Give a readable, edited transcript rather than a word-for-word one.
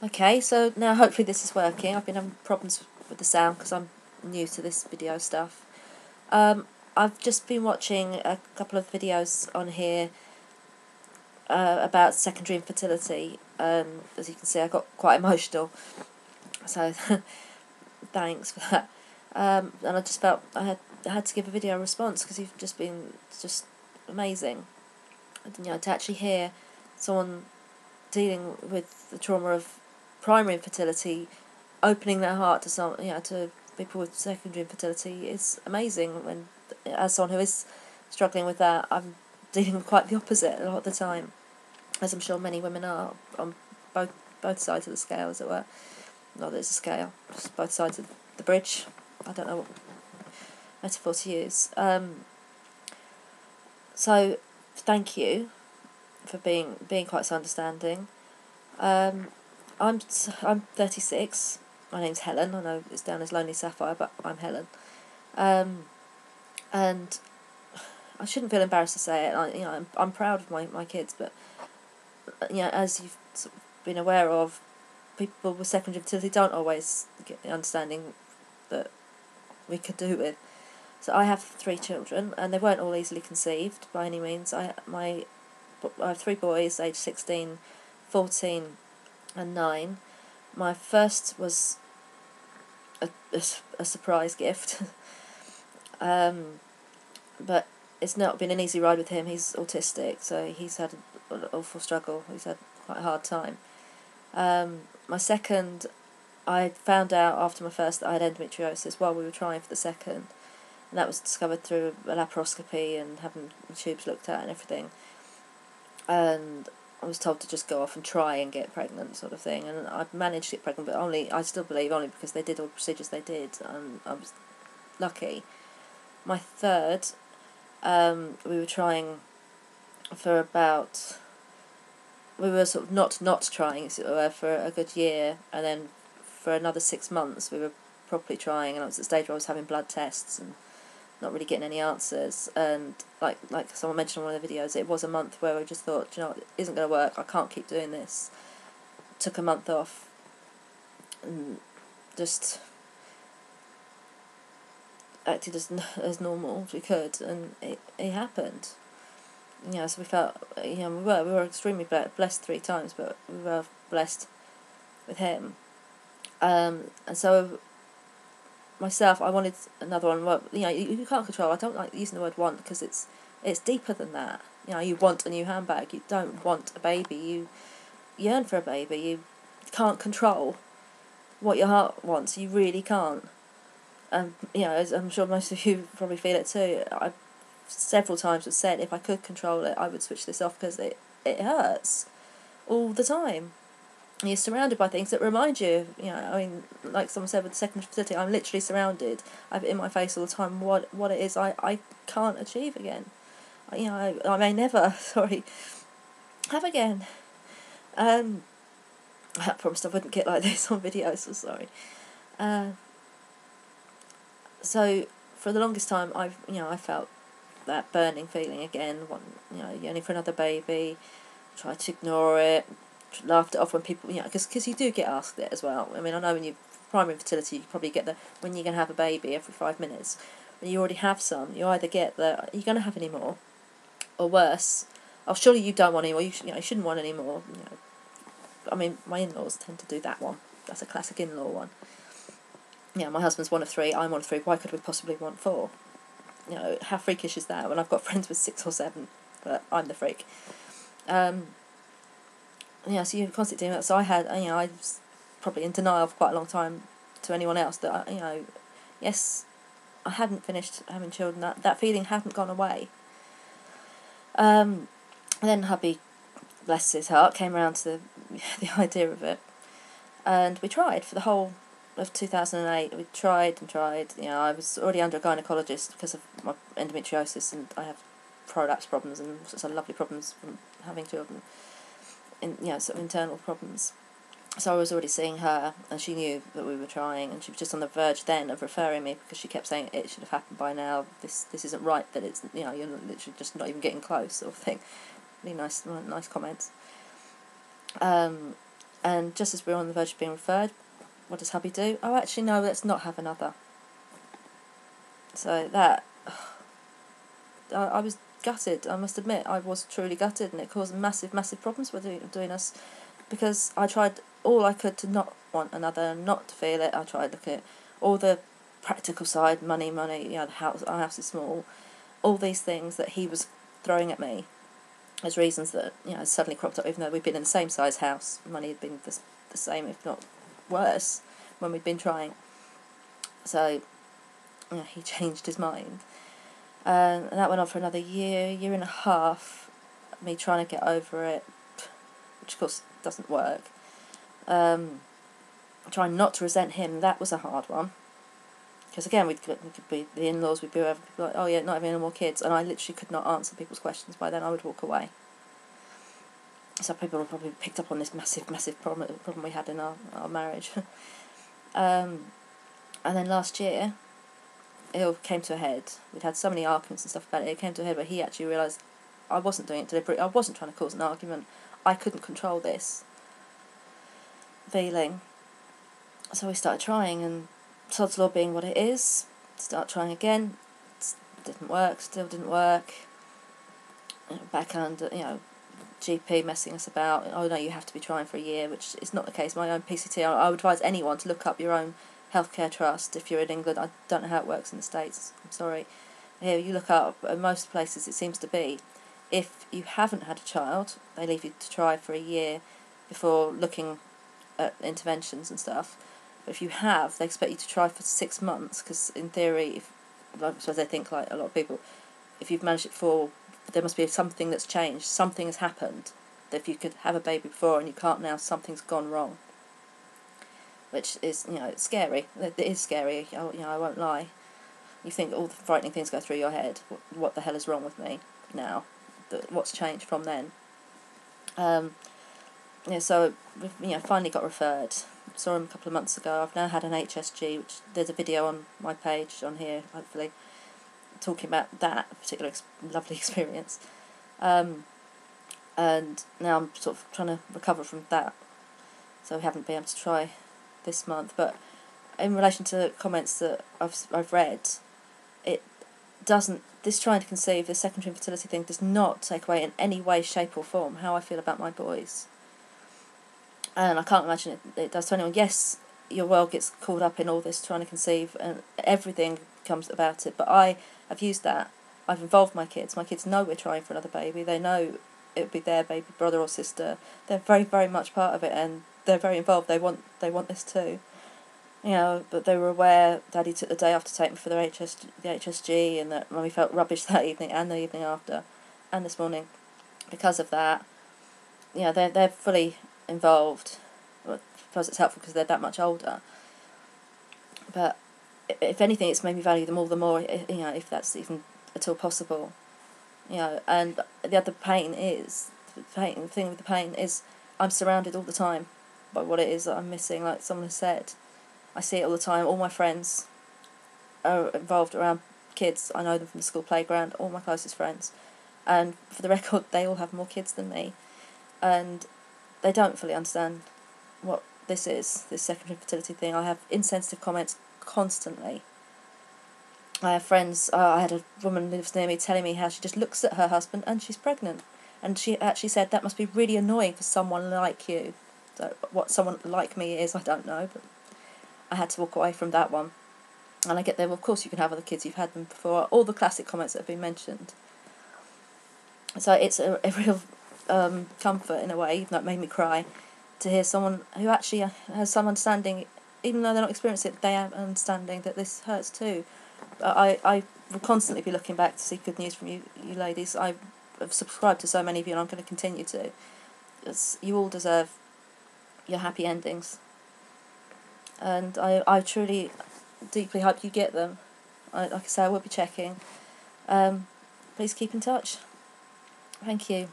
Okay, so now hopefully this is working. I've been having problems with the sound because I'm new to this video stuff. I've just been watching a couple of videos on here about secondary infertility. As you can see, I got quite emotional, so thanks for that. And I just felt I had to give a video response because you've just been just amazing. And, to actually hear someone dealing with the trauma of primary infertility, opening their heart to to people with secondary infertility is amazing. When, as someone who is struggling with that, I'm dealing with quite the opposite a lot of the time, as I'm sure many women are on both sides of the scale, as it were. Not that it's a scale, just both sides of the bridge. I don't know what metaphor to use. So thank you for being quite so understanding. I'm 36. My name's Helen. I know it's down as Lonely Sapphire, but I'm Helen. And I shouldn't feel embarrassed to say it. I'm proud of my kids, but as you've sort of been aware of, people with secondary infertility don't always get the understanding that we could do with. So I have 3 children, and they weren't all easily conceived by any means. I have 3 boys, aged 16, 14, and 9. My first was a surprise gift, but it's not been an easy ride with him. He's autistic, so he's had an awful struggle. He's had quite a hard time. My second, I found out after my first that I had endometriosis while we were trying for the second, and that was discovered through a laparoscopy and having the tubes looked at and everything. And I was told to just go off and try and get pregnant, sort of thing. And I managed to get pregnant, but I still believe only because they did all the procedures they did, and I was lucky. My third, we were trying for about, we were sort of not trying for a good year, and then for another 6 months we were properly trying, and I was at the stage where I was having blood tests and not really getting any answers. And like someone mentioned in one of the videos, it was a month where I just thought, it isn't going to work, I can't keep doing this. Took a month off and just acted as normal as we could, and it happened. So we felt, we were extremely blessed 3 times, but we were blessed with him. And so myself, I wanted another one. Well, you can't control. I don't like using the word want because it's deeper than that. You want a new handbag. You don't want a baby. You yearn for a baby. You can't control what your heart wants. You really can't. As I'm sure most of you probably feel it too. I several times have said if I could control it, I would switch this off because it hurts all the time. You're surrounded by things that remind you, like someone said with the secondary infertility, I'm literally surrounded. I've it in my face all the time what it is I can't achieve again. I may never, have again. I promised I wouldn't get like this on video, so sorry. So for the longest time, I felt that burning feeling again. Yearning for another baby. Tried to ignore it. Laughed it off when people, because you do get asked it as well. I mean, I know when you've primary infertility, you probably get when you're going to have a baby every 5 minutes. When you already have some, you either get are you going to have any more, or worse, oh, surely you don't want any more. You shouldn't want any more. I mean, my in-laws tend to do that one. That's a classic in-law one. My husband's one of 3. I'm one of 3. Why could we possibly want 4? How freakish is that? When I've got friends with 6 or 7, but I'm the freak. So you're constantly doing that. So I was probably in denial for quite a long time to anyone else that, yes, I hadn't finished having children. That feeling hadn't gone away. Then hubby, bless his heart, came around to the idea of it. And we tried for the whole of 2008. We tried and tried. I was already under a gynaecologist because of my endometriosis, and I have prolapse problems and some lovely problems from having children. Sort of internal problems. So I was already seeing her, and she knew that we were trying, and she was just on the verge then of referring me because she kept saying it should have happened by now. This isn't right. That it's you're literally just not even getting close, sort of thing. Really nice comments. And just as we were on the verge of being referred, what does hubby do? Oh, actually, no, let's not have another. So that, I was gutted, I must admit. I was truly gutted, and it caused massive, massive problems for doing us, because I tried all I could to not want another, not to feel it. I tried looking at all the practical side, money, the house, our house is small, all these things that he was throwing at me as reasons that, suddenly cropped up, even though we'd been in the same size house. Money had been the same, if not worse, when we'd been trying. So, he changed his mind. And that went on for another year and a half, me trying to get over it, which of course doesn't work. Trying not to resent him, that was a hard one. Because again, we could be the in-laws, we'd be over, people like, oh yeah, not having any more kids, and I literally could not answer people's questions. By then I would walk away. So people have probably picked up on this massive, massive problem we had in our marriage. And then last year, it all came to a head. We'd had so many arguments and stuff about it. It came to a head where he actually realised I wasn't doing it deliberately. I wasn't trying to cause an argument. I couldn't control this feeling. So we started trying, and Sod's Law being what it is, start trying again. Didn't work, still didn't work. Back under, GP messing us about. Oh no, you have to be trying for a year, which is not the case. My own PCT, I would advise anyone to look up your own healthcare trust if you're in England. I don't know how it works in the States, I'm sorry. Here, you look up, in most places it seems to be, if you haven't had a child, they leave you to try for a year before looking at interventions and stuff. But if you have, they expect you to try for 6 months, because in theory, I suppose they think like a lot of people, if you've managed it for, there must be something that's changed, something has happened, that if you could have a baby before and you can't now, something's gone wrong. Which is, it's scary. It is scary, I won't lie. You think all the frightening things go through your head. What the hell is wrong with me now? What's changed from then? So we finally got referred. Saw him a couple of months ago. I've now had an HSG, which there's a video on my page on here, hopefully, talking about that particular lovely experience. And now I'm sort of trying to recover from that. So we haven't been able to try this month. But in relation to comments that I've read, it doesn't. This trying to conceive, the secondary infertility thing, does not take away in any way, shape or form how I feel about my boys. And I can't imagine it does to anyone. Yes, your world gets caught up in all this trying to conceive, and everything comes about it. But I have used that. I've involved my kids. My kids know we're trying for another baby. They know it would be their baby brother or sister. They're very, very much part of it, and they're very involved. They want this too. But they were aware Daddy took the day off to take me for the HSG, and that Mummy felt rubbish that evening and the evening after, and this morning, because of that. They're fully involved. Well, I suppose it's helpful because they're that much older. But if anything, it's made me value them all the more. If that's even at all possible. And the other the thing with the pain is I'm surrounded all the time by what it is that I'm missing. Like someone has said, I see it all the time. All my friends are involved around kids. I know them from the school playground. All my closest friends, and for the record, they all have more kids than me, and they don't fully understand what this is, this secondary fertility thing. I have insensitive comments constantly. I have friends, I had a woman who lives near me telling me how she just looks at her husband and she's pregnant. And she actually said that must be really annoying for someone like you. So what someone like me is, I don't know, but I had to walk away from that one. And I get there, well, of course you can have other kids, you've had them before. All the classic comments that have been mentioned. So it's a real comfort in a way, even though it made me cry, to hear someone who actually has some understanding, even though they're not experiencing it, they have understanding that this hurts too. I will constantly be looking back to see good news from you ladies. I have subscribed to so many of you, and I'm going to continue to. You all deserve your happy endings, and I truly, deeply hope you get them. Like I say, I will be checking. Please keep in touch. Thank you.